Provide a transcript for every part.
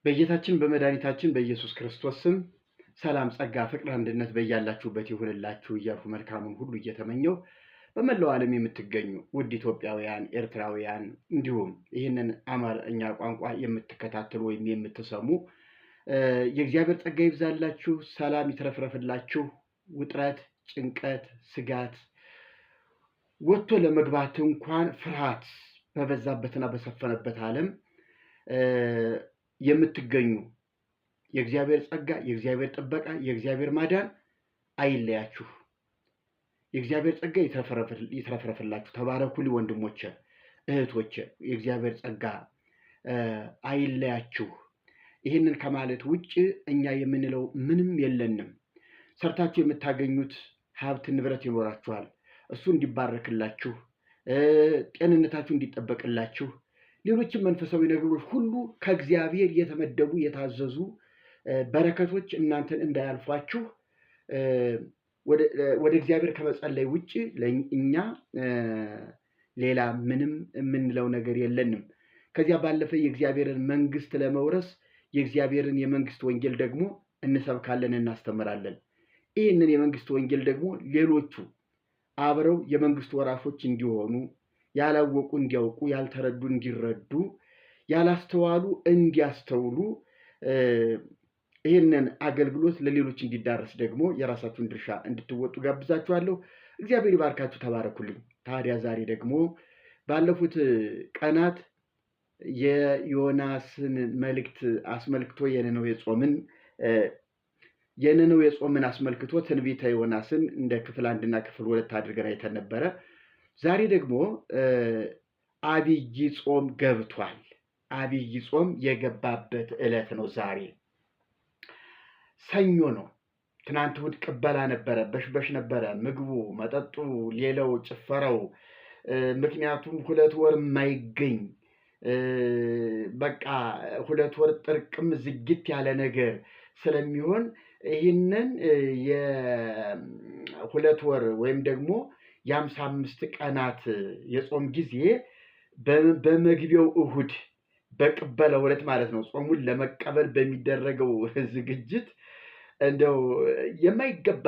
በጌታችን በመድኃኒታችን በኢየሱስ ክርስቶስ ስም ሰላም፣ ጸጋ፣ ፍቅር፣ አንድነት በያላችሁበት ይሁንላችሁ እያልኩ መልካሙን ሁሉ እየተመኘው በመላው ዓለም የምትገኙ ውድ ኢትዮጵያውያን፣ ኤርትራውያን እንዲሁም ይህንን አማርኛ ቋንቋ የምትከታተሉ ወይም የምትሰሙ የእግዚአብሔር ጸጋ ይብዛላችሁ፣ ሰላም ይትረፍረፍላችሁ። ውጥረት፣ ጭንቀት፣ ስጋት ወጥቶ ለመግባት እንኳን ፍርሃት በበዛበትና በሰፈነበት ዓለም የምትገኙ የእግዚአብሔር ጸጋ፣ የእግዚአብሔር ጥበቃ፣ የእግዚአብሔር ማዳን አይለያችሁ። የእግዚአብሔር ጸጋ ይትረፍረፍላችሁ። ተባረኩልኝ ወንድሞቼ እህቶቼ፣ የእግዚአብሔር ጸጋ አይለያችሁ። ይህንን ከማለት ውጭ እኛ የምንለው ምንም የለንም። ሰርታችሁ የምታገኙት ሀብት ንብረት ይኖራችኋል። እሱ እንዲባረክላችሁ፣ ጤንነታችሁ እንዲጠበቅላችሁ፣ ሌሎችም መንፈሳዊ ነገሮች ሁሉ ከእግዚአብሔር የተመደቡ የታዘዙ በረከቶች እናንተን እንዳያልፏችሁ ወደ እግዚአብሔር ከመጸለይ ውጭ እኛ ሌላ ምንም የምንለው ነገር የለንም። ከዚያ ባለፈ የእግዚአብሔርን መንግስት ለመውረስ የእግዚአብሔርን የመንግስት ወንጌል ደግሞ እንሰብካለን፣ እናስተምራለን። ይህንን የመንግስት ወንጌል ደግሞ ሌሎቹ አብረው የመንግስት ወራሾች እንዲሆኑ፣ ያላወቁ እንዲያውቁ፣ ያልተረዱ እንዲረዱ፣ ያላስተዋሉ እንዲያስተውሉ፣ ይህንን አገልግሎት ለሌሎች እንዲዳረስ ደግሞ የራሳችሁን ድርሻ እንድትወጡ ጋብዛችኋለሁ። እግዚአብሔር ይባርካችሁ። ተባረኩልኝ። ታዲያ ዛሬ ደግሞ ባለፉት ቀናት የዮናስን መልእክት አስመልክቶ የነነዌ ጾምን አስመልክቶ ትንቢተ ዮናስን እንደ ክፍል 1 እና ክፍል 2 አድርገን አይተን ነበረ። ዛሬ ደግሞ አብይ ጾም ገብቷል። አብይ ጾም የገባበት ዕለት ነው። ዛሬ ሰኞ ነው። ትናንት እሑድ ቅበላ ነበረ፣ በሽበሽ ነበረ፣ ምግቡ፣ መጠጡ፣ ሌላው ጭፈራው። ምክንያቱም 2 ወር የማይገኝ በቃ 2 ወር ጥርቅም ዝግት ያለ ነገር ስለሚሆን ይህንን የ2 ወር ወይም ደግሞ የ55 ቀናት የጾም ጊዜ በመግቢያው እሑድ በቅበላው ዕለት ማለት ነው፣ ጾሙን ለመቀበል በሚደረገው ዝግጅት እንደው የማይገባ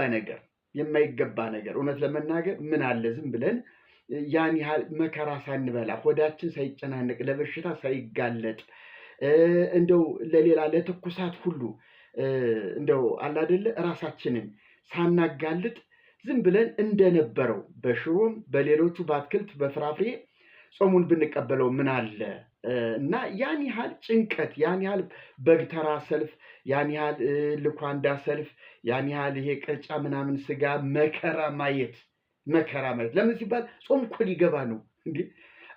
ነገር እውነት ለመናገር ምን አለ ዝም ብለን ያን ያህል መከራ ሳንበላ ሆዳችን ሳይጨናነቅ ለበሽታ ሳይጋለጥ እንደው ለሌላ ለትኩሳት ሁሉ እንደው አላደለ ራሳችንን ሳናጋልጥ ዝም ብለን እንደነበረው በሽሮም በሌሎቹ በአትክልት በፍራፍሬ ጾሙን ብንቀበለው ምን አለ እና ያን ያህል ጭንቀት፣ ያን ያህል በግተራ ሰልፍ፣ ያን ያህል ልኳንዳ ሰልፍ፣ ያን ያህል ይሄ ቅርጫ ምናምን ስጋ መከራ ማየት ለምን ሲባል ጾም እኮ ሊገባ ነው እንዴ!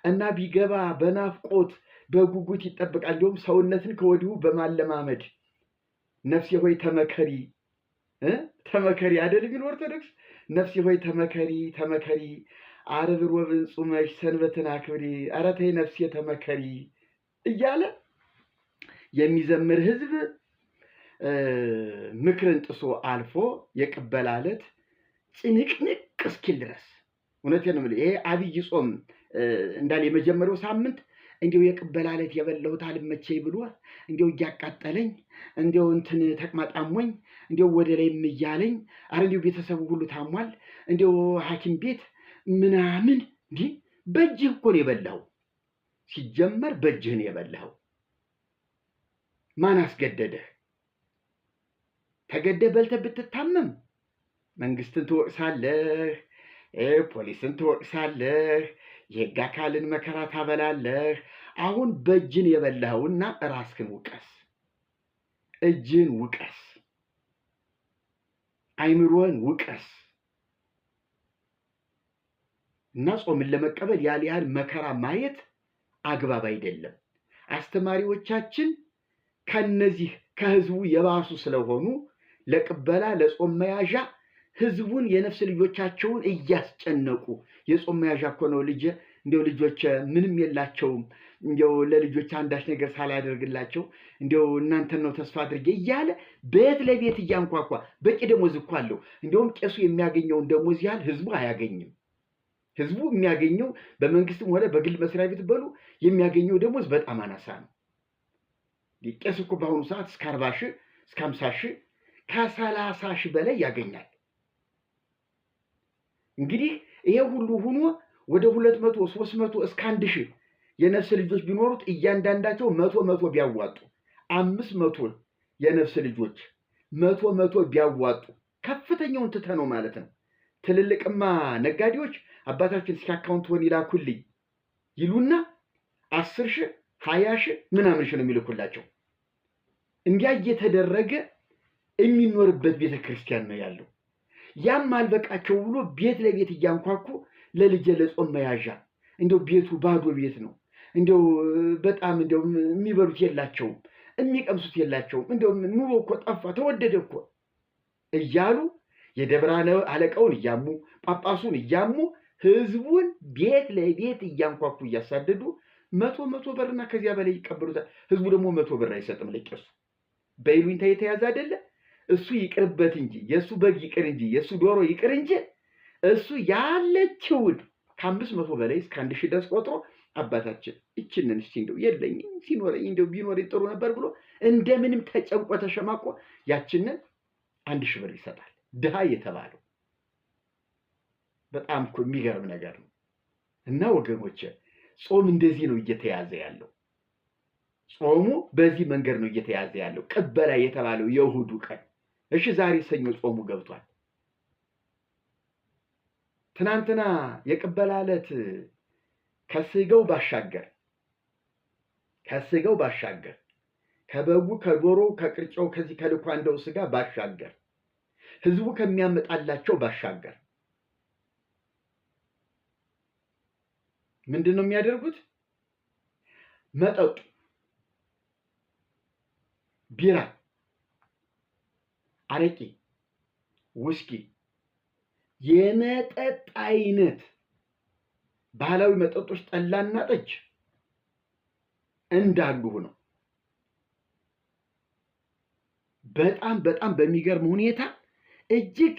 እና ቢገባ በናፍቆት በጉጉት ይጠብቃል። እንዲሁም ሰውነትን ከወዲሁ በማለማመድ ነፍሴ ሆይ ተመከሪ አይደል ቢል ኦርቶዶክስ፣ ነፍሴ ሆይ ተመከሪ ዓርብ ሮብን ጾመሽ ሰንበትን አክብሪ፣ ኧረ ተይ ነፍሴ ተመከሪ እያለ የሚዘምር ህዝብ ምክርን ጥሶ አልፎ የቅበላ ዕለት ጭንቅንቅ እስኪል ድረስ እውነቴን ነው የምልህ። ይሄ አብይ ጾም እንዳለ የመጀመሪያው ሳምንት እንዲው የቅበላ ዕለት የበላሁት አልመቸኝ ብሎ እንዲው እያቃጠለኝ እንዲው እንትን ተቅማጣሞኝ እንዲው ወደ ላይ እያለኝ አረ እንዲው ቤተሰቡ ሁሉ ታሟል እንዲው ሐኪም ቤት ምናምን እንዲህ በእጅህ እኮ ነው የበላኸው። ሲጀመር በእጅህ ነው የበላኸው። ማን አስገደደህ? ተገደህ በልተህ ብትታመም መንግስትን ትወቅሳለህ፣ ፖሊስን ትወቅሳለህ፣ የህግ አካልን መከራ ታበላለህ። አሁን በእጅን የበላኸውና ራስህን ውቀስ፣ እጅን ውቀስ፣ አይምሮን ውቀስ። እና ጾምን ለመቀበል ያህል መከራ ማየት አግባብ አይደለም። አስተማሪዎቻችን ከነዚህ ከህዝቡ የባሱ ስለሆኑ ለቅበላ ለጾም መያዣ ህዝቡን የነፍስ ልጆቻቸውን እያስጨነቁ የጾም መያዣ እኮ ነው እንዲው ልጆች ምንም የላቸውም እንዲው ለልጆች አንዳች ነገር ሳላደርግላቸው እንዲው እናንተን ነው ተስፋ አድርጌ እያለ ቤት ለቤት እያንኳኳ በቂ ደሞዝ እኮ አለው። እንዲሁም ቄሱ የሚያገኘውን ደሞዝ ያህል ህዝቡ አያገኝም። ህዝቡ የሚያገኘው በመንግስትም ሆነ በግል መስሪያ ቤት በሉ የሚያገኘው ደሞዝ በጣም አናሳ ነው። ቄስ እኮ በአሁኑ ሰዓት እስከ 40 ሺህ እስከ 50 ሺህ ከ30 ሺህ በላይ ያገኛል። እንግዲህ ይሄ ሁሉ ሆኖ ወደ 200 300 እስከ 1000 የነፍስ ልጆች ቢኖሩት እያንዳንዳቸው 100 ቢያዋጡ 500 የነፍስ ልጆች 100 ቢያዋጡ ከፍተኛውን ትተነው ማለት ነው። ትልልቅማ ነጋዴዎች አባታችን እስኪ አካውንቱን ይላኩልኝ ይሉና 10 ሺህ 20 ሺህ ምናምን ሺህ ነው የሚልኩላቸው። እንዲያ እየተደረገ የሚኖርበት ቤተክርስቲያን ነው ያለው። ያም አልበቃቸው ብሎ ቤት ለቤት እያንኳኩ ለልጄ ለጾም መያዣ እንደው ቤቱ ባዶ ቤት ነው፣ እንደው በጣም እንደው የሚበሉት የላቸውም፣ የሚቀምሱት የላቸውም፣ እንደው ኑሮ እኮ ጠፋ ተወደደ እኮ እያሉ የደብረ አለቃውን እያሙ ጳጳሱን እያሙ ህዝቡን ቤት ለቤት እያንኳኩ እያሳደዱ 100 ብርና ከዚያ በላይ ይቀበሉታል። ህዝቡ ደግሞ 100 ብር አይሰጥም ለቄሱ። በይሉኝታ የተያዘ አይደለ? እሱ ይቅርበት እንጂ የእሱ በግ ይቅር እንጂ የእሱ ዶሮ ይቅር እንጂ እሱ ያለችውን ከ500 በላይ እስከ 1000 ድረስ ቆጥሮ አባታችን እችንን እስቲ እንደው የለኝም ሲኖረኝ እንደው ቢኖረኝ ጥሩ ነበር ብሎ እንደምንም ተጨንቆ ተሸማቆ ያችንን 1000 ብር ይሰጣል። ድሃ የተባለው በጣም እኮ የሚገርም ነገር ነው። እና ወገኖቼ ጾም እንደዚህ ነው እየተያዘ ያለው። ጾሙ በዚህ መንገድ ነው እየተያዘ ያለው። ቅበላ የተባለው የእሁዱ ቀን እሺ፣ ዛሬ ሰኞ ጾሙ ገብቷል። ትናንትና የቅበላ ዕለት ከስጋው ባሻገር ከበጉ ከዶሮ ከቅርጫው ከዚህ ከልኳንዳው ስጋ ባሻገር ህዝቡ ከሚያመጣላቸው ባሻገር ምንድን ነው የሚያደርጉት? መጠጡ ቢራ፣ አረቂ፣ ውስኪ፣ የመጠጥ አይነት ባህላዊ መጠጦች ጠላና ጠጅ እንዳሉ ሆነው በጣም በሚገርም ሁኔታ እጅግ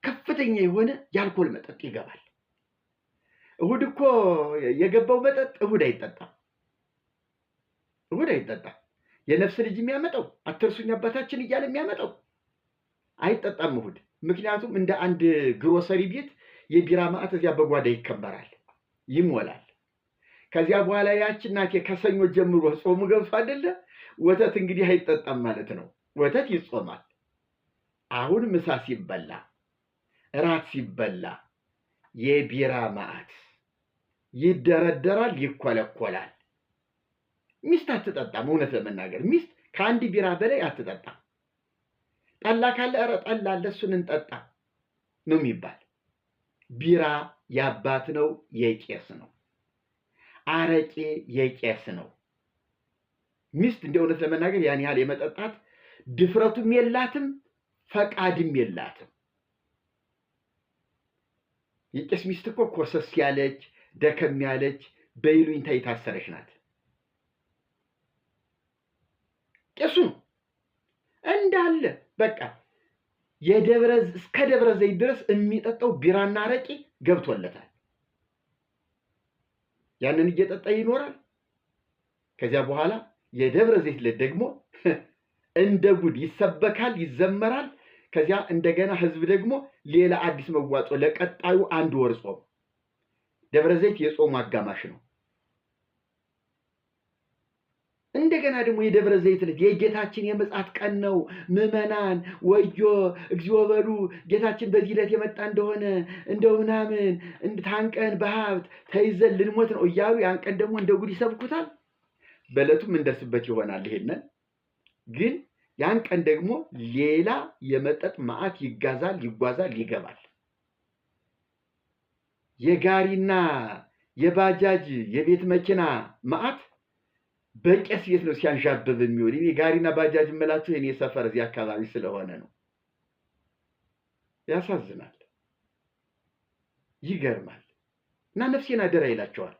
ከፍተኛ የሆነ የአልኮል መጠጥ ይገባል። እሁድ እኮ የገባው መጠጥ እሁድ አይጠጣም። የነፍስ ልጅ የሚያመጣው አትርሱኝ አባታችን እያለ የሚያመጣው አይጠጣም እሁድ። ምክንያቱም እንደ አንድ ግሮሰሪ ቤት የቢራ ማዕት እዚያ በጓዳ ይከበራል፣ ይሞላል። ከዚያ በኋላ ያች እናቴ ከሰኞ ጀምሮ ጾሙ ገብቶ አይደለ? ወተት እንግዲህ አይጠጣም ማለት ነው። ወተት ይጾማል። አሁን ምሳ ሲበላ እራት ሲበላ የቢራ ማዕት ይደረደራል፣ ይኮለኮላል። ሚስት አትጠጣም። እውነት ለመናገር ሚስት ከአንድ ቢራ በላይ አትጠጣም። ጠላ ካለ ኧረ ጠላ አለ እሱን እንጠጣ ነው የሚባል። ቢራ የአባት ነው፣ የቄስ ነው። አረቄ የቄስ ነው። ሚስት እንደ እውነት ለመናገር ያን ያህል የመጠጣት ድፍረቱም የላትም፣ ፈቃድም የላትም። የቄስ ሚስት እኮ ኮሰስ ያለች ደከም ያለች በይሉኝታ የታሰረች ናት። ቄሱ እንዳለ በቃ እስከ ደብረ ዘይት ድረስ የሚጠጣው ቢራና አረቄ ገብቶለታል። ያንን እየጠጣ ይኖራል። ከዚያ በኋላ የደብረ ዘይት ዕለት ደግሞ እንደ ጉድ ይሰበካል፣ ይዘመራል። ከዚያ እንደገና ህዝብ ደግሞ ሌላ አዲስ መዋጮ ለቀጣዩ 1 ወር ጾም። ደብረ ዘይት የጾሙ አጋማሽ ነው። እንደገና ደግሞ የደብረ ዘይት ዕለት የጌታችን የምጽአት ቀን ነው። ምዕመናን ወዮ እግዚኦ በሉ፣ ጌታችን በዚህ ዕለት የመጣ እንደሆነ እንደው ምናምን ታንቀን በሀብት ተይዘን ልንሞት ነው እያሉ ያን ቀን ደግሞ እንደ ጉድ ይሰብኩታል። በዕለቱም እንደርስበት ይሆናል። ይሄንን ግን ያን ቀን ደግሞ ሌላ የመጠጥ ማዕት ይጓዛል፣ ይገባል። የጋሪና የባጃጅ የቤት መኪና ማዕት በቄስ ቤት ነው ሲያንዣብብ የሚውል። እኔ ጋሪና ባጃጅ እምላችሁ የኔ ሰፈር እዚህ አካባቢ ስለሆነ ነው። ያሳዝናል፣ ይገርማል። እና ነፍሴን አደራ ይላቸዋል።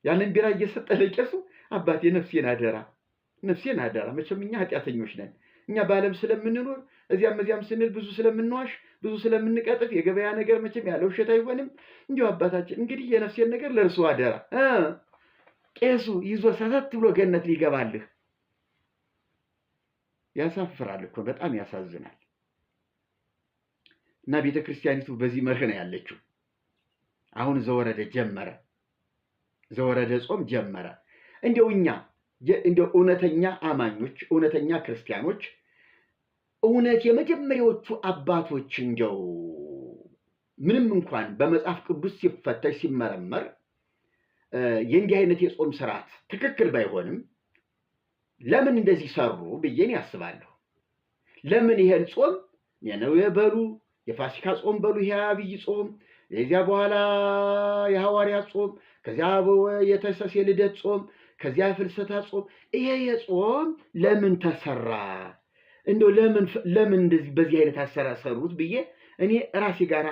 ያንን ቢራ እየሰጠ ለቄሱ አባቴ ነፍሴን አደራ። መቼም እኛ ኃጢአተኞች ነን። እኛ በዓለም ስለምንኖር እዚያም ስንል ብዙ ስለምንዋሽ ብዙ ስለምንቀጥፍ የገበያ ነገር መቼም ያለ ውሸት አይሆንም። እንዲሁ አባታችን እንግዲህ የነፍሴን ነገር ለእርሱ አደራ ቄሱ ይዞ ሰተት ብሎ ገነት ሊገባልህ ያሳፍራል እኮ፣ በጣም ያሳዝናል። እና ቤተክርስቲያኒቱ በዚህ መርህ ነው ያለችው። አሁን ዘወረደ ጀመረ፣ ዘወረደ ጾም ጀመረ። እንደው እኛ እንደው እውነተኛ አማኞች፣ እውነተኛ ክርስቲያኖች፣ እውነት የመጀመሪያዎቹ አባቶች እንደው ምንም እንኳን በመጽሐፍ ቅዱስ ሲፈተሽ ሲመረመር የእንዲህ አይነት የጾም ስርዓት ትክክል ባይሆንም ለምን እንደዚህ ሰሩ ብዬን ያስባለሁ። ለምን ይሄን ጾም የነዌ በሉ የፋሲካ ጾም በሉ ይሄ አብይ ጾም፣ ከዚያ በኋላ የሐዋርያት ጾም፣ ከዚያ የተሰስ የልደት ጾም፣ ከዚያ ፍልሰታ ጾም፣ ይሄ የጾም ለምን ተሰራ? እንደው ለምን እንደዚህ በዚህ አይነት አሰራር ሰሩት ብዬ እኔ ራሴ ጋራ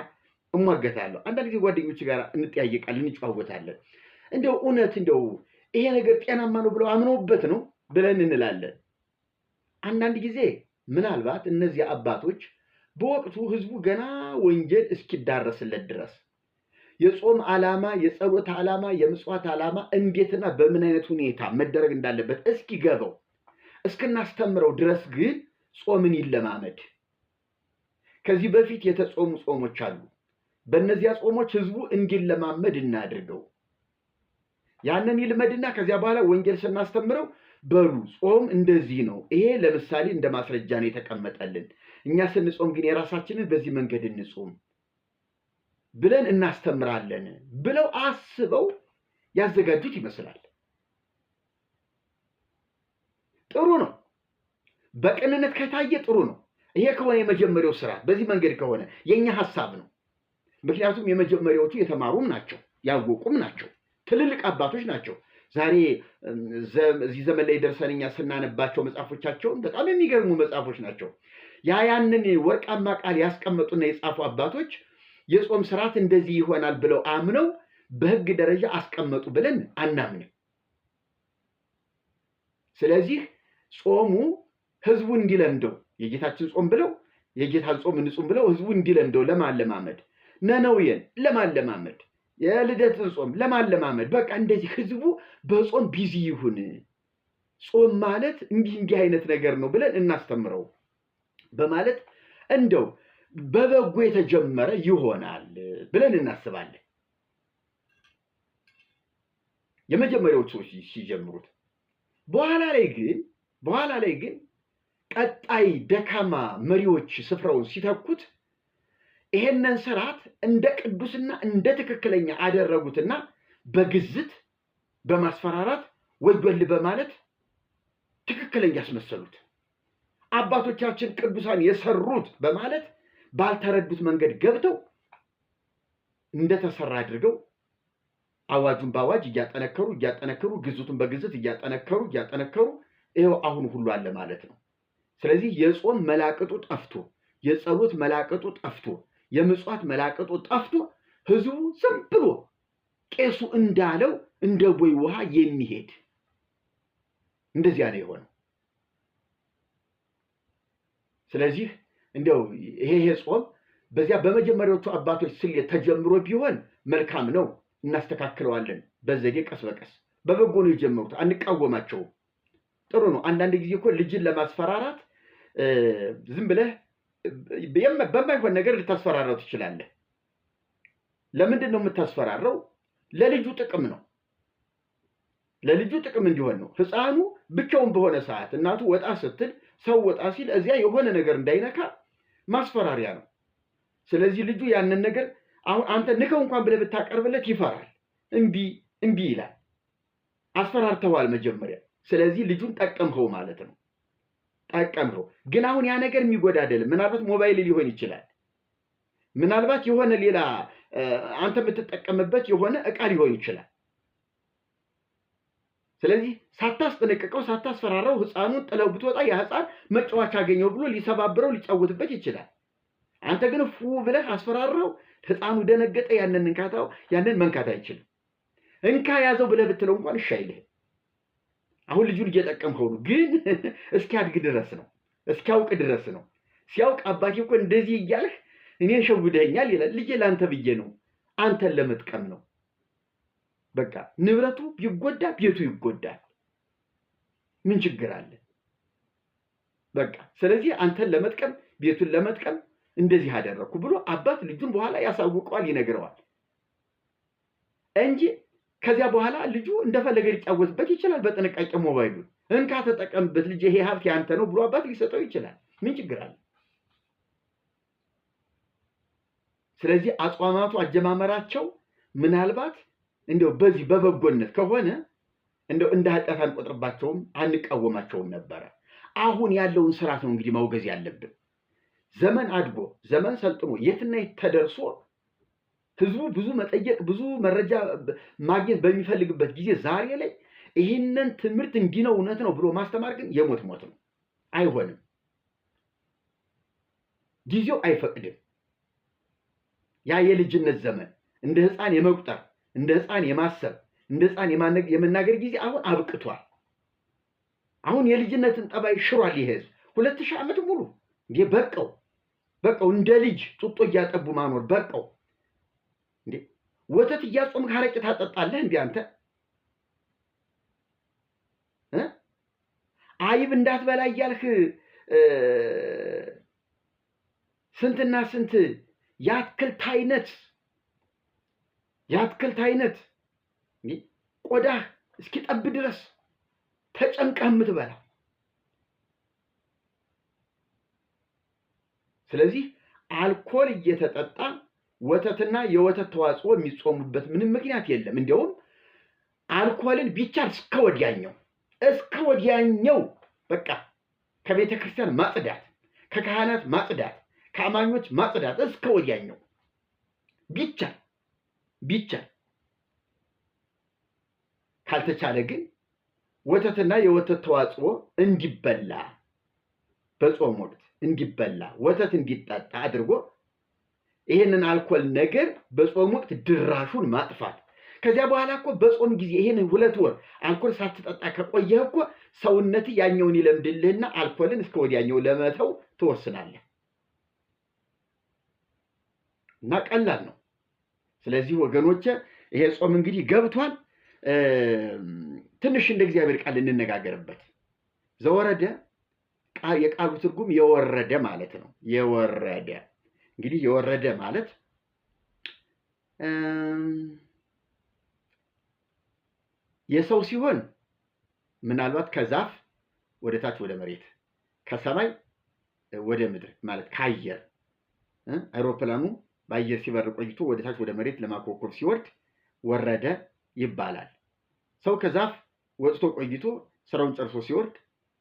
እሟገታለሁ። አንዳንድ ጊዜ ጓደኞች ጋር እንጠያየቃለን፣ እንጫወታለን። እንደው እውነት እንደው ይሄ ነገር ጤናማ ነው ብለው አምነውበት ነው ብለን እንላለን። አንዳንድ ጊዜ ምናልባት እነዚህ አባቶች በወቅቱ ህዝቡ ገና ወንጌል እስኪዳረስለት ድረስ የጾም ዓላማ፣ የጸሎት ዓላማ፣ የምጽዋት ዓላማ እንዴትና በምን አይነት ሁኔታ መደረግ እንዳለበት እስኪገባው እስክናስተምረው ድረስ ግን ጾምን ይለማመድ። ከዚህ በፊት የተጾሙ ጾሞች አሉ። በእነዚያ ጾሞች ህዝቡ እንዲለማመድ እናድርገው። ያንን ይልመድና ከዚያ በኋላ ወንጌል ስናስተምረው በሉ ጾም እንደዚህ ነው፣ ይሄ ለምሳሌ እንደ ማስረጃ ነው የተቀመጠልን፣ እኛ ስንጾም ግን የራሳችንን በዚህ መንገድ እንጾም ብለን እናስተምራለን ብለው አስበው ያዘጋጁት ይመስላል። ጥሩ ነው። በቅንነት ከታየ ጥሩ ነው። ይሄ ከሆነ የመጀመሪያው ስርዓት በዚህ መንገድ ከሆነ የኛ ሐሳብ ነው። ምክንያቱም የመጀመሪያዎቹ የተማሩም ናቸው፣ ያወቁም ናቸው፣ ትልልቅ አባቶች ናቸው። ዛሬ እዚህ ዘመን ላይ ደርሰን እኛ ስናነባቸው መጽሐፎቻቸውን በጣም የሚገርሙ መጽሐፎች ናቸው። ያንን ወርቃማ ቃል ያስቀመጡና የጻፉ አባቶች የጾም ስርዓት እንደዚህ ይሆናል ብለው አምነው በህግ ደረጃ አስቀመጡ ብለን አናምንም። ስለዚህ ጾሙ ህዝቡ እንዲለምደው የጌታችን ጾም ብለው የጌታን ጾም እንጹም ብለው ህዝቡ እንዲለምደው ለማለማመድ፣ ነነዌን ለማለማመድ፣ የልደትን ጾም ለማለማመድ፣ በቃ እንደዚህ ህዝቡ በጾም ቢዚ ይሁን፣ ጾም ማለት እንዲህ አይነት ነገር ነው ብለን እናስተምረው በማለት እንደው በበጎ የተጀመረ ይሆናል ብለን እናስባለን። የመጀመሪያዎቹ ሰዎች ሲጀምሩት፣ በኋላ ላይ ግን ቀጣይ ደካማ መሪዎች ስፍራውን ሲተኩት ይሄንን ስርዓት እንደ ቅዱስና እንደ ትክክለኛ አደረጉትና በግዝት በማስፈራራት ወይወል በማለት ትክክለኛ ያስመሰሉት። አባቶቻችን ቅዱሳን የሰሩት በማለት ባልተረዱት መንገድ ገብተው እንደተሰራ አድርገው አዋጁን በአዋጅ እያጠነከሩ ግዝቱን በግዝት እያጠነከሩ ይሄው አሁን ሁሉ አለ ማለት ነው። ስለዚህ የጾም መላቅጡ ጠፍቶ፣ የጸሎት መላቅጡ ጠፍቶ፣ የምጽዋት መላቅጡ ጠፍቶ ህዝቡ ዝም ብሎ ቄሱ እንዳለው እንደ ቦይ ውሃ የሚሄድ እንደዚያ ነው የሆነው። ስለዚህ እንደው ይሄ ጾም በዚያ በመጀመሪያዎቹ አባቶች ስሌት ተጀምሮ ቢሆን መልካም ነው፣ እናስተካክለዋለን በዘዴ ቀስ በቀስ። በበጎ ነው የጀመሩት፣ አንቃወማቸውም፣ ጥሩ ነው። አንዳንድ ጊዜ እኮ ልጅን ለማስፈራራት ዝም ብለህ በማይሆን ነገር ልታስፈራራው ትችላለህ። ለምንድን ነው የምታስፈራራው? ለልጁ ጥቅም ነው፣ ለልጁ ጥቅም እንዲሆን ነው። ህፃኑ ብቻውን በሆነ ሰዓት እናቱ ወጣ ስትል ሰው ወጣ ሲል እዚያ የሆነ ነገር እንዳይነካ ማስፈራሪያ ነው። ስለዚህ ልጁ ያንን ነገር አሁን አንተ ንከው እንኳን ብለህ ብታቀርብለት ይፈራል፣ እምቢ ይላል። አስፈራርተዋል መጀመሪያ። ስለዚህ ልጁን ጠቀምኸው ማለት ነው፣ ጠቀምኸው። ግን አሁን ያ ነገር የሚጎዳ አይደለም። ምናልባት ሞባይል ሊሆን ይችላል፣ ምናልባት የሆነ ሌላ አንተ የምትጠቀምበት የሆነ ዕቃ ሊሆን ይችላል። ስለዚህ ሳታስጠነቅቀው ሳታስፈራራው ህፃኑን ጥለው ብትወጣ ያ ህፃን መጫወቻ አገኘው ብሎ ሊሰባብረው ሊጫወትበት ይችላል። አንተ ግን ፉ ብለህ አስፈራራው፣ ህፃኑ ደነገጠ፣ ያንን መንካት አይችልም። እንካ ያዘው ብለህ ብትለው እንኳን እሺ አይልህም። አሁን ልጁን እየጠቀምከው ነው፣ ግን እስኪያድግ ድረስ ነው፣ እስኪያውቅ ድረስ ነው። ሲያውቅ አባቴ እኮ እንደዚህ እያልህ እኔን ሸውደኛል ይላል። ልጄ ለአንተ ብዬ ነው፣ አንተን ለመጥቀም ነው። በቃ ንብረቱ ቢጎዳ ቤቱ ይጎዳል። ምን ችግር አለ? በቃ ስለዚህ አንተን ለመጥቀም ቤቱን ለመጥቀም እንደዚህ አደረኩ ብሎ አባት ልጁን በኋላ ያሳውቀዋል፣ ይነግረዋል እንጂ ከዚያ በኋላ ልጁ እንደፈለገ ሊጫወትበት ይችላል። በጥንቃቄ ሞባይሉን እንካ ተጠቀምበት ልጅ፣ ይሄ ሀብት ያንተ ነው ብሎ አባት ሊሰጠው ይችላል። ምን ችግር አለ? ስለዚህ አጽዋማቱ አጀማመራቸው ምናልባት እንደው በዚህ በበጎነት ከሆነ እንደው እንደ ኃጢአት አንቆጥርባቸውም አንቃወማቸውም ነበረ። አሁን ያለውን ስርዓት ነው እንግዲህ ማውገዝ ያለብን። ዘመን አድጎ ዘመን ሰልጥኖ የትና የት ተደርሶ ህዝቡ ብዙ መጠየቅ ብዙ መረጃ ማግኘት በሚፈልግበት ጊዜ ዛሬ ላይ ይህንን ትምህርት እንዲህ ነው እውነት ነው ብሎ ማስተማር ግን የሞት ሞት ነው። አይሆንም። ጊዜው አይፈቅድም። ያ የልጅነት ዘመን እንደ ህፃን የመቁጠር እንደ ህፃን የማሰብ እንደ ህፃን የመናገር ጊዜ አሁን አብቅቷል። አሁን የልጅነትን ጠባይ ሽሯል። ይሄ ህዝብ 2000 ዓመት ሙሉ እንዴ በቃው እንደ ልጅ ጡጦ እያጠቡ ማኖር በቃው። እንዴ ወተት እያጾምክ አረቄ ታጠጣለህ እንዴ አንተ? አይብ እንዳትበላ እያልክ ስንትና ስንት የአትክልት አይነት ቆዳህ እስኪጠብ ድረስ ተጨንቀህ የምትበላ። ስለዚህ አልኮል እየተጠጣ ወተትና የወተት ተዋጽኦ የሚጾሙበት ምንም ምክንያት የለም። እንዲያውም አልኮልን ቢቻል እስከ ወዲያኛው በቃ ከቤተ ክርስቲያን ማጽዳት፣ ከካህናት ማጽዳት፣ ከአማኞች ማጽዳት እስከ ወዲያኛው ቢቻል ካልተቻለ ግን ወተትና የወተት ተዋጽኦ እንዲበላ በጾም ወቅት እንዲበላ ወተት እንዲጠጣ አድርጎ ይሄንን አልኮል ነገር በጾም ወቅት ድራሹን ማጥፋት። ከዚያ በኋላ እኮ በጾም ጊዜ ይሄንን 2 ወር አልኮል ሳትጠጣ ከቆየህ እኮ ሰውነት ያኛውን ይለምድልህና አልኮልን እስከ ወዲያኛው ለመተው ትወስናለህ እና ቀላል ነው። ስለዚህ ወገኖቼ ይሄ ጾም እንግዲህ ገብቷል። ትንሽ እንደ እግዚአብሔር ቃል እንነጋገርበት። ዘወረደ የቃሉ ትርጉም የወረደ ማለት ነው። የወረደ እንግዲህ የወረደ ማለት የሰው ሲሆን ምናልባት ከዛፍ ወደ ታች ወደ መሬት፣ ከሰማይ ወደ ምድር ማለት ከአየር አይሮፕላኑ በአየር ሲበር ቆይቶ ወደ ታች ወደ መሬት ለማኮብኮብ ሲወርድ ወረደ ይባላል። ሰው ከዛፍ ወጥቶ ቆይቶ ስራውን ጨርሶ ሲወርድ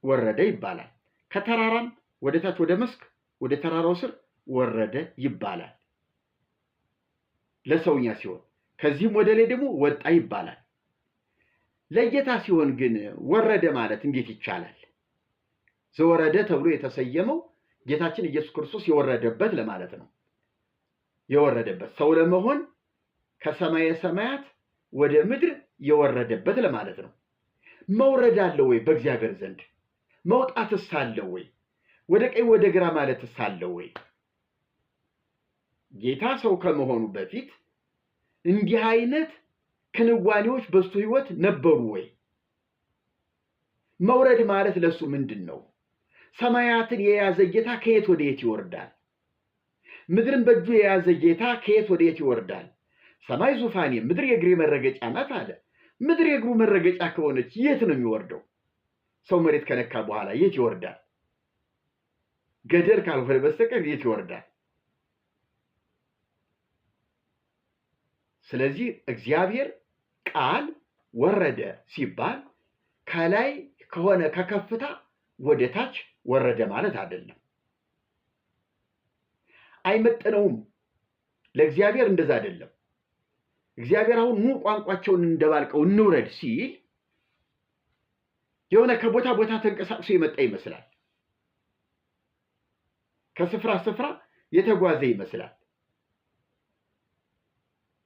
ወረደ ይባላል። ከተራራም ወደ ታች ወደ መስክ ወደ ተራራው ስር ወረደ ይባላል ለሰውኛ ሲሆን፣ ከዚህም ወደ ላይ ደግሞ ወጣ ይባላል። ለጌታ ሲሆን ግን ወረደ ማለት እንዴት ይቻላል? ዘወረደ ተብሎ የተሰየመው ጌታችን ኢየሱስ ክርስቶስ የወረደበት ለማለት ነው። የወረደበት ሰው ለመሆን ከሰማየ ሰማያት ወደ ምድር የወረደበት ለማለት ነው። መውረድ አለ ወይ? በእግዚአብሔር ዘንድ መውጣትስ አለ ወይ? ወደ ቀኝ ወደ ግራ ማለትስ አለ ወይ? ጌታ ሰው ከመሆኑ በፊት እንዲህ አይነት ክንዋኔዎች በሱ ህይወት ነበሩ ወይ? መውረድ ማለት ለሱ ምንድን ነው? ሰማያትን የያዘ ጌታ ከየት ወደ የት ይወርዳል? ምድርን በእጁ የያዘ ጌታ ከየት ወደ የት ይወርዳል? ሰማይ ዙፋኔ ምድር የእግሬ መረገጫ ናት አለ። ምድር የእግሩ መረገጫ ከሆነች የት ነው የሚወርደው? ሰው መሬት ከነካ በኋላ የት ይወርዳል? ገደል ካልሆነ በስተቀር የት ይወርዳል? ስለዚህ እግዚአብሔር ቃል ወረደ ሲባል ከላይ ከሆነ ከከፍታ ወደ ታች ወረደ ማለት አይደለም። አይመጠነውም። ለእግዚአብሔር እንደዛ አይደለም። እግዚአብሔር አሁን ኑ ቋንቋቸውን እንደባልቀው እንውረድ ሲል የሆነ ከቦታ ቦታ ተንቀሳቅሶ የመጣ ይመስላል። ከስፍራ ስፍራ የተጓዘ ይመስላል።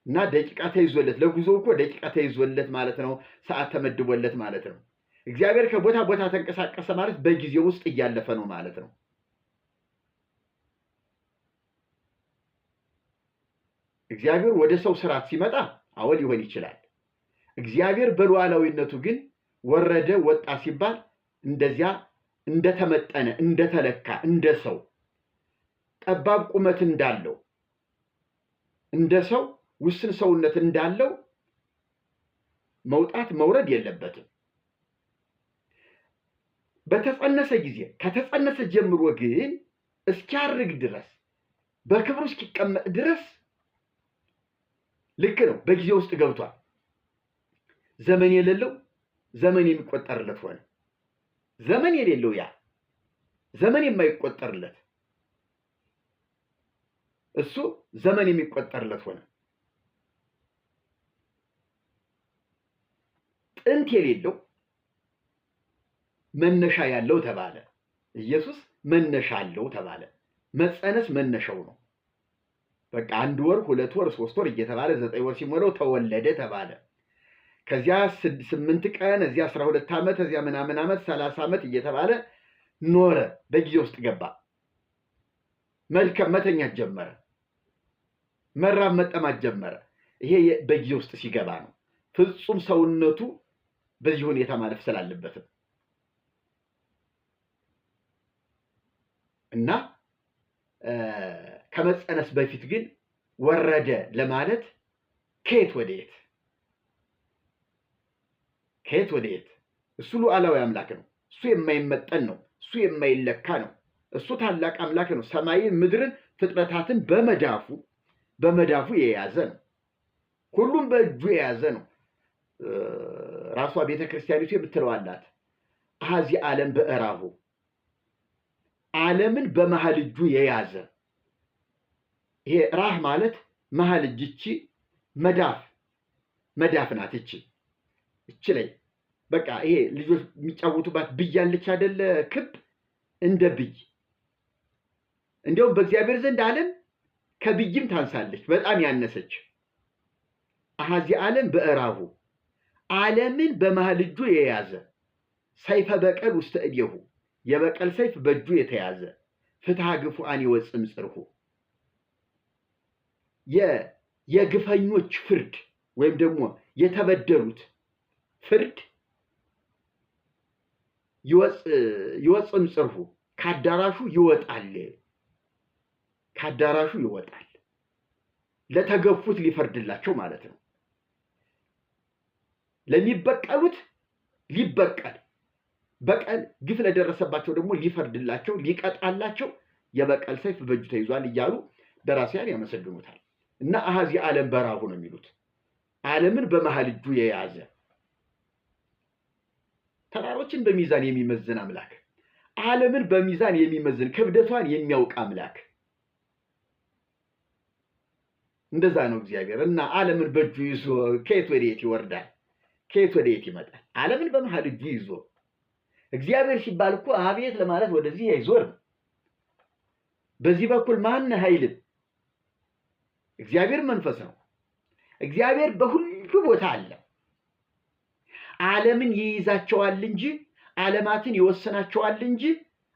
እና ደቂቃ ተይዞለት ለጉዞ እኮ ደቂቃ ተይዞለት ማለት ነው። ሰዓት ተመድቦለት ማለት ነው። እግዚአብሔር ከቦታ ቦታ ተንቀሳቀሰ ማለት በጊዜ ውስጥ እያለፈ ነው ማለት ነው። እግዚአብሔር ወደ ሰው ስርዓት ሲመጣ አዎ ሊሆን ይችላል። እግዚአብሔር በሉዓላዊነቱ ግን ወረደ ወጣ ሲባል እንደዚያ እንደተመጠነ እንደተለካ እንደ ሰው ጠባብ ቁመት እንዳለው እንደ ሰው ውስን ሰውነት እንዳለው መውጣት መውረድ የለበትም። በተጸነሰ ጊዜ ከተጸነሰ ጀምሮ ግን እስኪያርግ ድረስ በክብሩ እስኪቀመጥ ድረስ ልክ ነው። በጊዜ ውስጥ ገብቷል። ዘመን የሌለው ዘመን የሚቆጠርለት ሆነ። ዘመን የሌለው ያ ዘመን የማይቆጠርለት እሱ ዘመን የሚቆጠርለት ሆነ። ጥንት የሌለው መነሻ ያለው ተባለ። ኢየሱስ መነሻ አለው ተባለ። መጸነስ መነሻው ነው። በቃ 1 ወር 2 ወር 3 ወር እየተባለ 9 ወር ሲሞላው ተወለደ ተባለ። ከዚያ 8 ቀን እዚያ 12 ዓመት እዚያ ምናምን ዓመት 30 ዓመት እየተባለ ኖረ። በጊዜ ውስጥ ገባ። መልካም መተኛት ጀመረ። መራብ መጠማት ጀመረ። ይሄ በጊዜ ውስጥ ሲገባ ነው። ፍጹም ሰውነቱ በዚህ ሁኔታ ማለፍ ስላለበት እና ከመጸነስ በፊት ግን ወረደ ለማለት ከየት ወደየት ከየት ወደየት? እሱ ሉዓላዊ አምላክ ነው። እሱ የማይመጠን ነው። እሱ የማይለካ ነው። እሱ ታላቅ አምላክ ነው። ሰማይን ምድርን ፍጥረታትን በመዳፉ የያዘ ነው። ሁሉም በእጁ የያዘ ነው። ራሷ ቤተክርስቲያኒቱ የምትለው አላት አሐዚ ዓለም በእራሁ፣ ዓለምን በመሃል እጁ የያዘ። ይሄ ራህ ማለት መሃል እጅ፣ እቺ መዳፍ ናት። እቺ ላይ በቃ ይሄ ልጆች የሚጫወቱባት ብይ አለች አይደለ? ክብ እንደ ብይ። እንዲያውም በእግዚአብሔር ዘንድ ዓለም ከብይም ታንሳለች፣ በጣም ያነሰች። አሐዚ ዓለም በእራሁ፣ ዓለምን በመሃል እጁ የያዘ። ሰይፈ በቀል ውስተ እዴሁ፣ የበቀል ሰይፍ በእጁ የተያዘ። ፍትሐ ግፉአን ይወጽም ጽርሁ፣ የግፈኞች ፍርድ ወይም ደግሞ የተበደሉት ፍርድ ይወጽም ጽርሁ፣ ካዳራሹ ይወጣል። ለተገፉት ሊፈርድላቸው ማለት ነው። ለሚበቀሉት ሊበቀል፣ በቀል ግፍ ለደረሰባቸው ደግሞ ሊፈርድላቸው ሊቀጣላቸው የበቀል ሰይፍ በእጁ ተይዟል እያሉ ደራሲያን ያመሰግኑታል። እና አሐዚ ዓለም በራሁ ነው የሚሉት። ዓለምን በመሃል እጁ የያዘ፣ ተራሮችን በሚዛን የሚመዝን አምላክ፣ ዓለምን በሚዛን የሚመዝን ክብደቷን የሚያውቅ አምላክ። እንደዛ ነው እግዚአብሔር። እና ዓለምን በእጁ ይዞ ከየት ወደየት ይወርዳል? ከየት ወደየት ይመጣል? ዓለምን በመሃል እጁ ይዞ እግዚአብሔር ሲባል እኮ አቤት ለማለት ወደዚህ አይዞርም። በዚህ በኩል ማን ኃይልም? እግዚአብሔር መንፈስ ነው። እግዚአብሔር በሁሉ ቦታ አለ። ዓለምን ይይዛቸዋል እንጂ ዓለማትን ይወስናቸዋል እንጂ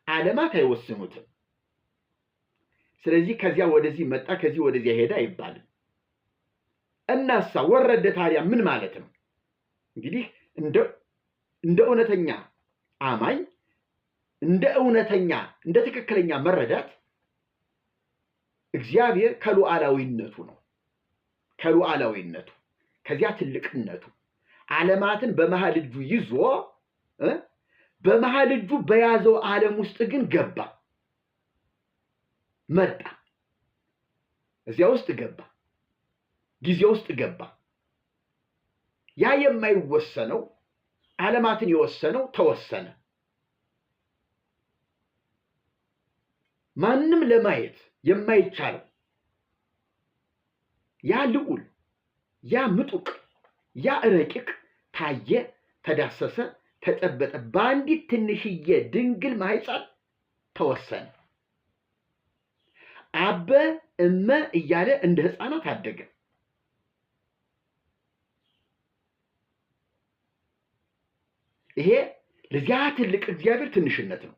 ዓለማት አይወስኑትም። ስለዚህ ከዚያ ወደዚህ መጣ ከዚህ ወደዚያ ሄደ አይባልም። እናሳ ወረደ ታዲያ ምን ማለት ነው? እንግዲህ እንደ እውነተኛ አማኝ እንደ ትክክለኛ መረዳት እግዚአብሔር ከሉዓላዊነቱ ነው። ከሉዓላዊነቱ ከዚያ ትልቅነቱ ዓለማትን በመሃል እጁ ይዞ በመሃል እጁ በያዘው ዓለም ውስጥ ግን ገባ፣ መጣ፣ እዚያ ውስጥ ገባ፣ ጊዜ ውስጥ ገባ። ያ የማይወሰነው ዓለማትን የወሰነው ተወሰነ። ማንም ለማየት የማይቻለው ያ ልዑል፣ ያ ምጡቅ፣ ያ ረቂቅ ታየ፣ ተዳሰሰ፣ ተጨበጠ። በአንዲት ትንሽዬ ድንግል ማህፀን ተወሰነ። አበ እመ እያለ እንደ ሕፃናት አደገ። ይሄ ለዚያ ትልቅ እግዚአብሔር ትንሽነት ነው።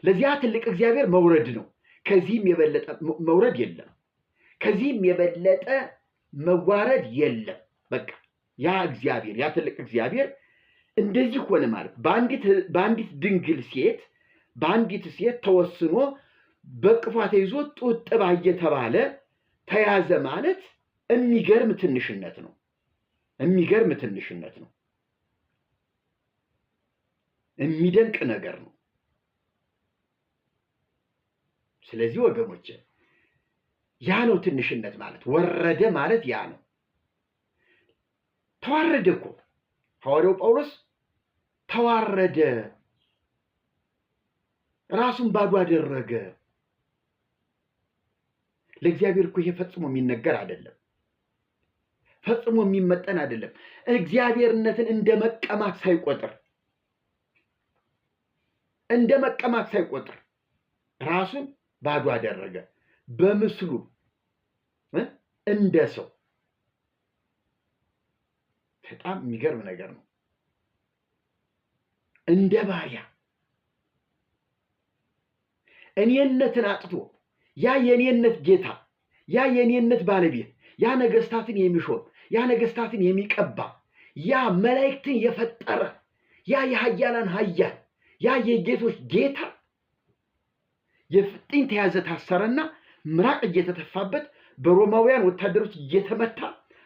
ለዚያ ትልቅ እግዚአብሔር መውረድ ነው። ከዚህም የበለጠ መውረድ የለም። ከዚህም የበለጠ መዋረድ የለም። በቃ ያ እግዚአብሔር ያ ትልቅ እግዚአብሔር እንደዚህ ሆነ ማለት በአንዲት ድንግል ሴት በአንዲት ሴት ተወስኖ በቅፏ ተይዞ ጡት ጥባ እየተባለ ተያዘ ማለት የሚገርም ትንሽነት ነው። የሚገርም ትንሽነት ነው። የሚደንቅ ነገር ነው። ስለዚህ ወገኖቼ ያ ነው ትንሽነት ማለት። ወረደ ማለት ያ ነው። ተዋረደ እኮ ሐዋርያው ጳውሎስ ተዋረደ፣ ራሱን ባዶ አደረገ። ለእግዚአብሔር እኮ ይሄ ፈጽሞ የሚነገር አይደለም፣ ፈጽሞ የሚመጠን አይደለም። እግዚአብሔርነትን እንደ መቀማት ሳይቆጥር ራሱን ባዶ አደረገ፣ በምስሉ እንደ ሰው። በጣም የሚገርም ነገር ነው። እንደ ባሪያ እኔነትን አጥቶ ያ የኔነት ጌታ ያ የኔነት ባለቤት ያ ነገስታትን የሚሾም ያ ነገስታትን የሚቀባ ያ መላእክትን የፈጠረ ያ የኃያላን ኃያል ያ የጌቶች ጌታ የፍጥኝ ተያዘ፣ ታሰረና ምራቅ እየተተፋበት በሮማውያን ወታደሮች እየተመታ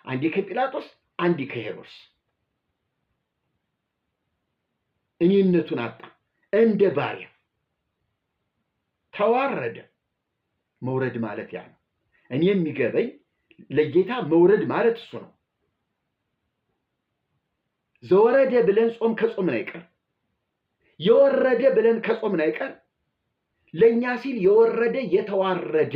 አንዴ ከጲላጦስ አንዴ ከሄሮድስ እኔነቱን አጣ። እንደ ባሪያ ተዋረደ። መውረድ ማለት ያ ነው። እኔ የሚገበኝ ለጌታ መውረድ ማለት እሱ ነው። ዘወረደ ብለን ጾም ከጾምን አይቀር፣ የወረደ ብለን ከጾምን አይቀር ለኛ ሲል የወረደ የተዋረደ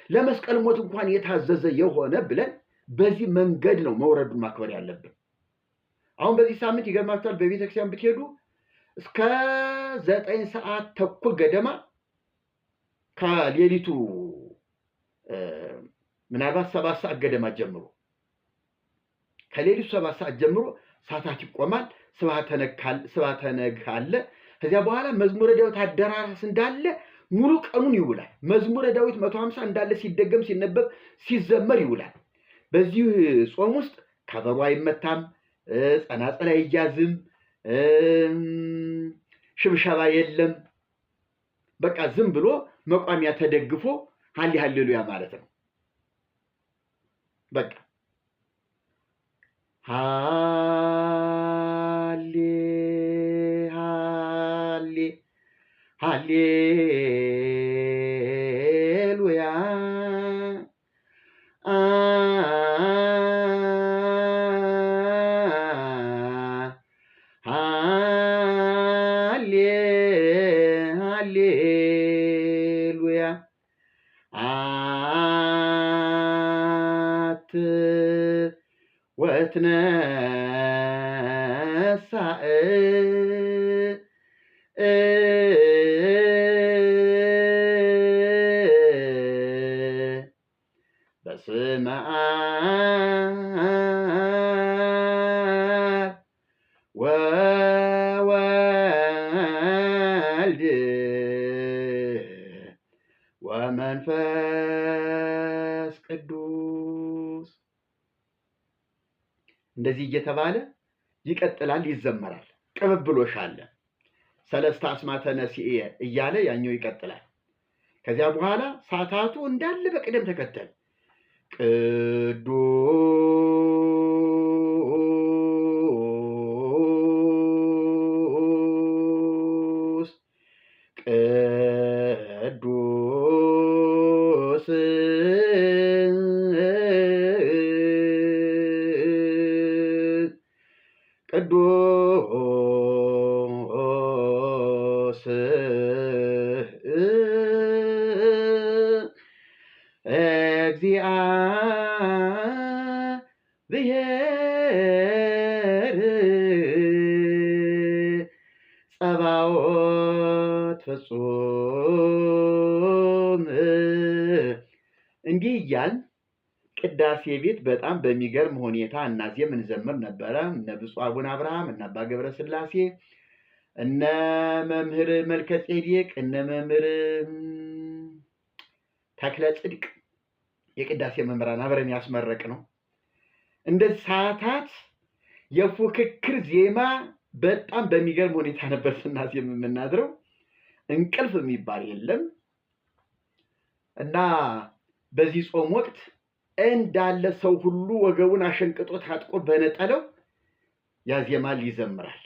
ለመስቀል ሞት እንኳን የታዘዘ የሆነ ብለን በዚህ መንገድ ነው መውረዱን ማክበር ያለብን። አሁን በዚህ ሳምንት ይገርማችኋል፣ በቤተክርስቲያን ብትሄዱ እስከ 9 ሰዓት ተኩል ገደማ ከሌሊቱ ምናልባት 7 ሰዓት ገደማ ጀምሮ ከሌሊቱ 7 ሰዓት ጀምሮ ሰዓታት ይቆማል። ስብሐተ ነግህ አለ። ከዚያ በኋላ መዝሙረ ዳዊት አደራረስ እንዳለ ሙሉ ቀኑን ይውላል። መዝሙረ ዳዊት 150 እንዳለ ሲደገም ሲነበብ ሲዘመር ይውላል። በዚህ ጾም ውስጥ ከበሮ አይመታም፣ ጸናጽል አይያዝም፣ ሽብሸባ የለም። በቃ ዝም ብሎ መቋሚያ ተደግፎ ሃሌሉያ ማለት ነው። በቃ ሃሌሉያ ሃሌሉያ ወትነሣእ በስመ አብ ወወልድ ወመንፈስ ቅዱስ። እንደዚህ እየተባለ ይቀጥላል፣ ይዘመራል። ቅብብሎሽ አለ። ሰለስተ አስማተ ነሲኤ እያለ ያኛው ይቀጥላል። ከዚያ በኋላ ሰዓታቱ እንዳለ በቅደም ተከተል ቅዱስ ቅዱስ ቅዱስ እግዚአብሔር ጸባኦት ፍጹም። እንዲህ እያልን ቅዳሴ ቤት በጣም በሚገርም ሁኔታ እናዜም እንዘምር ነበረ። እነ ብፁዕ አቡነ አብርሃም፣ እነ አባ ገብረ ሥላሴ፣ እነ መምህር መልከ ጼዴቅ፣ እነ መምህር ተክለ ጽድቅ የቅዳሴ መምህራን አብረን ያስመረቅ ነው። እንደዚህ ሰዓታት የፉክክር ዜማ በጣም በሚገርም ሁኔታ ነበር ስናዜም የምናድረው። እንቅልፍ የሚባል የለም እና በዚህ ጾም ወቅት እንዳለ ሰው ሁሉ ወገቡን አሸንቅጦ ታጥቆ በነጠለው ያዜማል፣ ይዘምራል።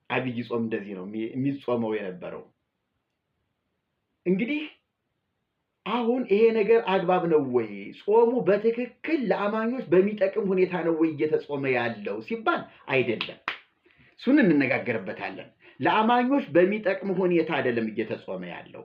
አብይ ጾም እንደዚህ ነው የሚጾመው የነበረው። እንግዲህ አሁን ይሄ ነገር አግባብ ነው ወይ? ጾሙ በትክክል ለአማኞች በሚጠቅም ሁኔታ ነው ወይ እየተጾመ ያለው ሲባል አይደለም። እሱን እንነጋገርበታለን። ለአማኞች በሚጠቅም ሁኔታ አይደለም እየተጾመ ያለው።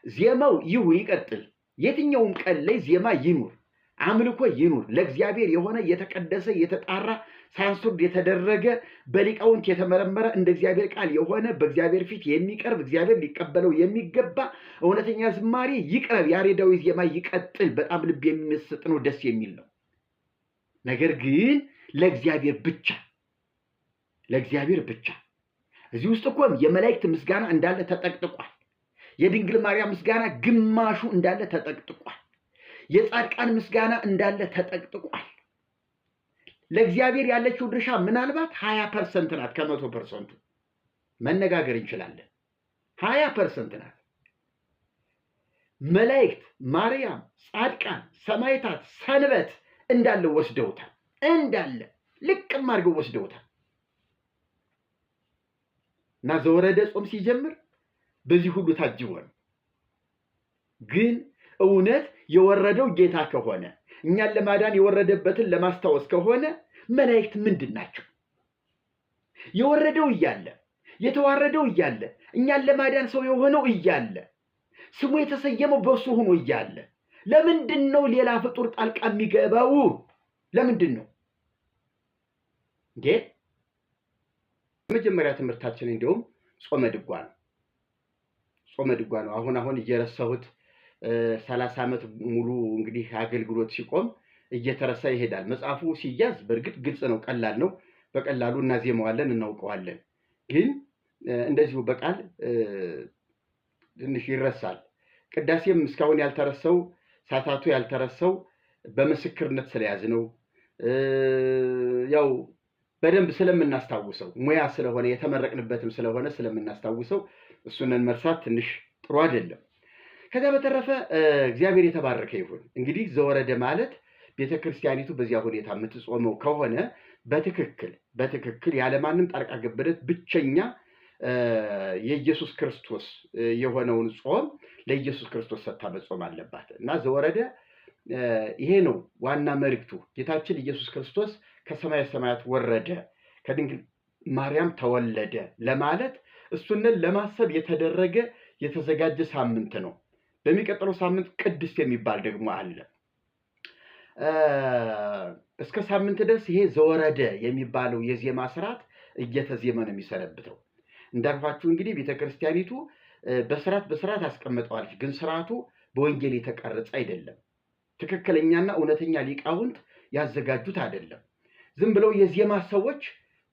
ዜማው ይሁን ይቀጥል፣ የትኛውም ቀን ላይ ዜማ ይኑር፣ አምልኮ ይኑር፣ ለእግዚአብሔር የሆነ የተቀደሰ የተጣራ ሳንሱር የተደረገ በሊቃውንት የተመረመረ እንደ እግዚአብሔር ቃል የሆነ በእግዚአብሔር ፊት የሚቀርብ እግዚአብሔር ሊቀበለው የሚገባ እውነተኛ ዝማሬ ይቅረብ፣ ያሬዳዊ ዜማ ይቀጥል። በጣም ልብ የሚመስጥ ነው፣ ደስ የሚል ነው። ነገር ግን ለእግዚአብሔር ብቻ ብቻ። እዚህ ውስጥ እኮ የመላእክት ምስጋና እንዳለ ተጠቅጥቋል። የድንግል ማርያም ምስጋና ግማሹ እንዳለ ተጠቅጥቋል። የጻድቃን ምስጋና እንዳለ ተጠቅጥቋል። ለእግዚአብሔር ያለችው ድርሻ ምናልባት 20% ናት። ከ100% መነጋገር እንችላለን። 20% ናት። መላእክት፣ ማርያም፣ ጻድቃን፣ ሰማዕታት፣ ሰንበት እንዳለ ወስደውታል። እንዳለ ልቅም አድርገው ወስደውታል። እና ዘወረደ ጾም ሲጀምር በዚህ ሁሉ ታጅቦ ነው። ግን እውነት የወረደው ጌታ ከሆነ እኛን ለማዳን የወረደበትን ለማስታወስ ከሆነ መላእክት ምንድን ናቸው? የወረደው እያለ የተዋረደው እያለ እኛን ለማዳን ሰው የሆነው እያለ ስሙ የተሰየመው በእሱ ሆኖ እያለ ለምንድን ነው ሌላ ፍጡር ጣልቃ የሚገባው? ለምንድን ነው? መጀመሪያ ትምህርታችን እንደውም ጾመ ድጓ ነው። ጾመ ድጓ ነው። አሁን እየረሳሁት 30 ዓመት ሙሉ እንግዲህ አገልግሎት ሲቆም እየተረሳ ይሄዳል። መጽሐፉ ሲያዝ በእርግጥ ግልጽ ነው፣ ቀላል ነው። በቀላሉ እናዜመዋለን፣ እናውቀዋለን። ግን እንደዚሁ በቃል ትንሽ ይረሳል። ቅዳሴም እስካሁን ያልተረሳው፣ ሳታቱ ያልተረሳው በምስክርነት ስለያዝ ነው። ያው በደንብ ስለምናስታውሰው ሙያ ስለሆነ የተመረቅንበትም ስለሆነ ስለምናስታውሰው እሱንን መርሳት ትንሽ ጥሩ አይደለም። ከዛ በተረፈ እግዚአብሔር የተባረከ ይሁን። እንግዲህ ዘወረደ ማለት ቤተክርስቲያኒቱ በዚያ ሁኔታ የምትጾመው ከሆነ በትክክል ያለማንም ጣልቃ ገብነት ብቸኛ የኢየሱስ ክርስቶስ የሆነውን ጾም ለኢየሱስ ክርስቶስ ሰጥታ መጾም አለባት እና ዘወረደ ይሄ ነው ዋና መልእክቱ። ጌታችን ኢየሱስ ክርስቶስ ከሰማየ ሰማያት ወረደ፣ ከድንግል ማርያም ተወለደ ለማለት እሱንን ለማሰብ የተደረገ የተዘጋጀ ሳምንት ነው። በሚቀጥለው ሳምንት ቅድስት የሚባል ደግሞ አለ። እስከ ሳምንት ድረስ ይሄ ዘወረደ የሚባለው የዜማ ስርዓት እየተዜመ ነው የሚሰነብተው። እንዳልኳችሁ እንግዲህ ቤተክርስቲያኒቱ በስርዓት አስቀምጠዋለች፣ ግን ስርዓቱ በወንጌል የተቀረጸ አይደለም። ትክክለኛና እውነተኛ ሊቃውንት ያዘጋጁት አይደለም። ዝም ብለው የዜማ ሰዎች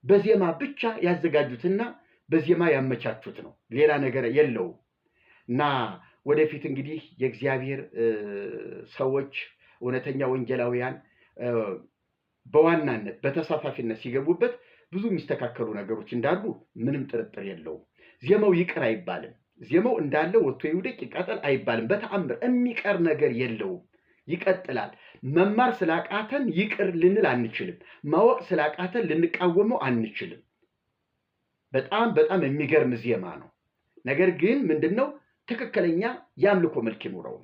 በዜማ ብቻ ያዘጋጁትና በዜማ ያመቻቹት ነው፣ ሌላ ነገር የለውም። እና ወደፊት እንግዲህ የእግዚአብሔር ሰዎች እውነተኛ ወንጌላውያን በዋናነት በተሳታፊነት ሲገቡበት ብዙ የሚስተካከሉ ነገሮች እንዳሉ ምንም ጥርጥር የለውም። ዜማው ይቅር አይባልም። ዜማው እንዳለ ወጥቶ ይውደቅ ይቃጠል አይባልም። በተአምር የሚቀር ነገር የለውም፣ ይቀጥላል። መማር ስላቃተን ይቅር ልንል አንችልም። ማወቅ ስላቃተን ልንቃወመው አንችልም። በጣም የሚገርም ዜማ ነው። ነገር ግን ምንድነው ትክክለኛ የአምልኮ መልክ ይኑረው፣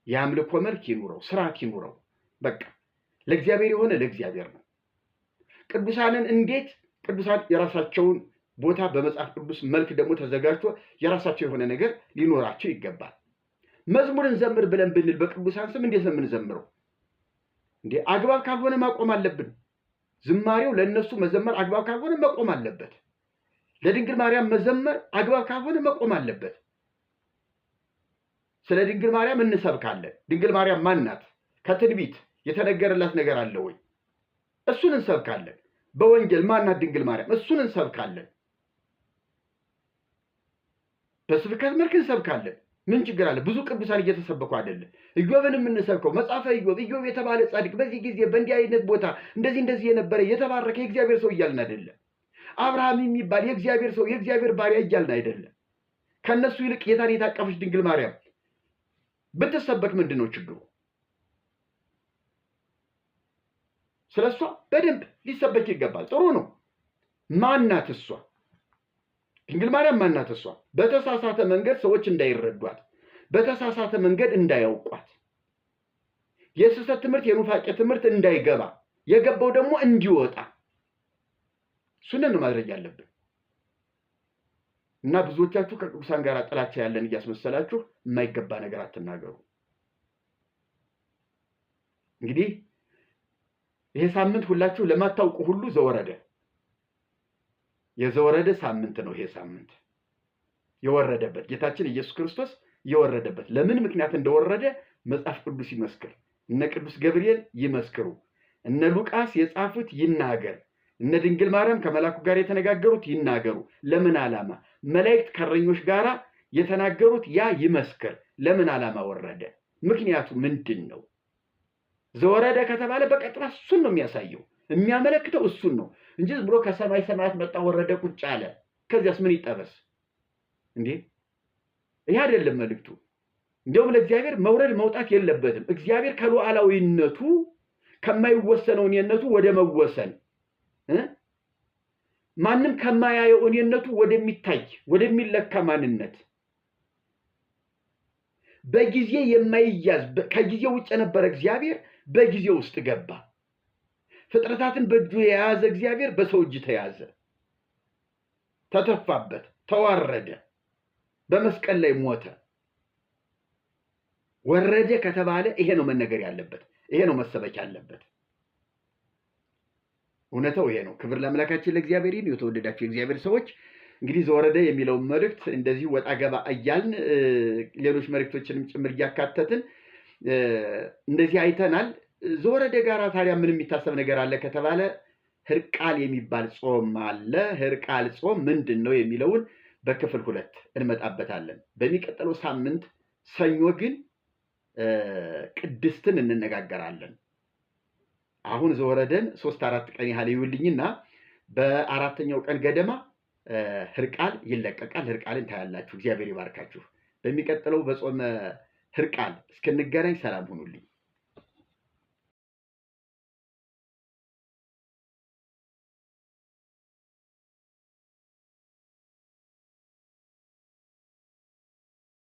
የአምልኮ መልክ ይኑረው፣ ስርዓት ይኑረው። በቃ ለእግዚአብሔር የሆነ ለእግዚአብሔር ነው። ቅዱሳንን እንዴት ቅዱሳን የራሳቸውን ቦታ በመጽሐፍ ቅዱስ መልክ ደግሞ ተዘጋጅቶ የራሳቸው የሆነ ነገር ሊኖራቸው ይገባል። መዝሙርን ዘምር ብለን ብንል በቅዱሳን ስም እንዴት ነው የምንዘምረው? እንዴ አግባብ ካልሆነ ማቆም አለብን። ዝማሬው ለነሱ መዘመር አግባብ ካልሆነ መቆም አለበት። ለድንግል ማርያም መዘመር አግባብ ካልሆነ መቆም አለበት። ስለ ድንግል ማርያም እንሰብካለን። ድንግል ማርያም ማን ናት? ከትንቢት የተነገረላት ነገር አለ ወይ? እሱን እንሰብካለን። በወንጌል ማን ናት ድንግል ማርያም? እሱን እንሰብካለን። በስብከት መልክ እንሰብካለን። ምን ችግር አለ? ብዙ ቅዱሳን እየተሰበኩ አይደለ? ኢዮብን የምንሰብከው መጽሐፈ ኢዮብ የተባለ ጻድቅ በዚህ ጊዜ በእንዲህ አይነት ቦታ እንደዚህ የነበረ የተባረከ የእግዚአብሔር ሰው እያልን አይደለም። አብርሃም የሚባል የእግዚአብሔር ሰው የእግዚአብሔር ባሪያ እያልን አይደለም። ከነሱ ይልቅ ጌታን የታቀፈች ድንግል ማርያም ብትሰበክ ምንድን ነው ችግሩ? ስለሷ በደንብ ሊሰበክ ይገባል። ጥሩ ነው። ማናት እሷ? ድንግል ማርያም ማናት እሷ? በተሳሳተ መንገድ ሰዎች እንዳይረዷት፣ በተሳሳተ መንገድ እንዳያውቋት፣ የስህተት ትምህርት የኑፋቄ ትምህርት እንዳይገባ፣ የገባው ደግሞ እንዲወጣ፣ እሱንን ማድረግ ያለብን እና ብዙዎቻችሁ ከቅዱሳን ጋር ጥላቻ ያለን እያስመሰላችሁ የማይገባ ነገር አትናገሩ። እንግዲህ ይሄ ሳምንት ሁላችሁ ለማታውቁ ሁሉ ዘወረደ የዘወረደ ሳምንት ነው። ይሄ ሳምንት የወረደበት ጌታችን ኢየሱስ ክርስቶስ የወረደበት ለምን ምክንያት እንደወረደ መጽሐፍ ቅዱስ ይመስክር። እነ ቅዱስ ገብርኤል ይመስክሩ። እነ ሉቃስ የጻፉት ይናገር። እነ ድንግል ማርያም ከመላኩ ጋር የተነጋገሩት ይናገሩ። ለምን ዓላማ? መላእክት ከእረኞች ጋር የተናገሩት ያ ይመስክር። ለምን ዓላማ ወረደ? ምክንያቱ ምንድን ነው? ዘወረደ ከተባለ በቀጥታ እሱን ነው የሚያሳየው፣ የሚያመለክተው እሱን ነው እንጂ ዝም ብሎ ከሰማይ ሰማያት መጣ ወረደ ቁጭ አለ ከዚያስ ምን ይጠበስ እንዴ? ይሄ አይደለም መልእክቱ። እንደውም ለእግዚአብሔር መውረድ መውጣት የለበትም። እግዚአብሔር ከሉዓላዊነቱ ከማይወሰነው እኔነቱ ወደ መወሰን ማንም ከማያየው እኔነቱ ወደሚታይ ወደሚለካ ማንነት በጊዜ የማይያዝ ከጊዜ ውጭ የነበረ እግዚአብሔር በጊዜ ውስጥ ገባ። ፍጥረታትን በእጁ የያዘ እግዚአብሔር በሰው እጅ ተያዘ፣ ተተፋበት፣ ተዋረደ፣ በመስቀል ላይ ሞተ። ወረደ ከተባለ ይሄ ነው መነገር ያለበት፣ ይሄ ነው መሰበክ ያለበት። እውነታው ይሄ ነው። ክብር ለአምላካችን ለእግዚአብሔር ይሁን። የተወደዳችሁ የእግዚአብሔር ሰዎች እንግዲህ ዘወረደ የሚለውን መልእክት እንደዚህ ወጣ ገባ እያልን ሌሎች መልእክቶችንም ጭምር እያካተትን እንደዚህ አይተናል። ዘወረደ ጋር ታዲያ ምን የሚታሰብ ነገር አለ ከተባለ ህርቃል የሚባል ጾም አለ። ህርቃል ጾም ምንድን ነው የሚለውን በክፍል 2 እንመጣበታለን። በሚቀጥለው ሳምንት ሰኞ ግን ቅድስትን እንነጋገራለን። አሁን ዘወረደን 3-4 ቀን ያህል ይውልኝና በአራተኛው ቀን ገደማ ህርቃል ይለቀቃል። ህርቃልን ታያላችሁ። እግዚአብሔር ይባርካችሁ። በሚቀጥለው በጾመ ህርቃል እስክንገናኝ ሰላም ሁኑልኝ።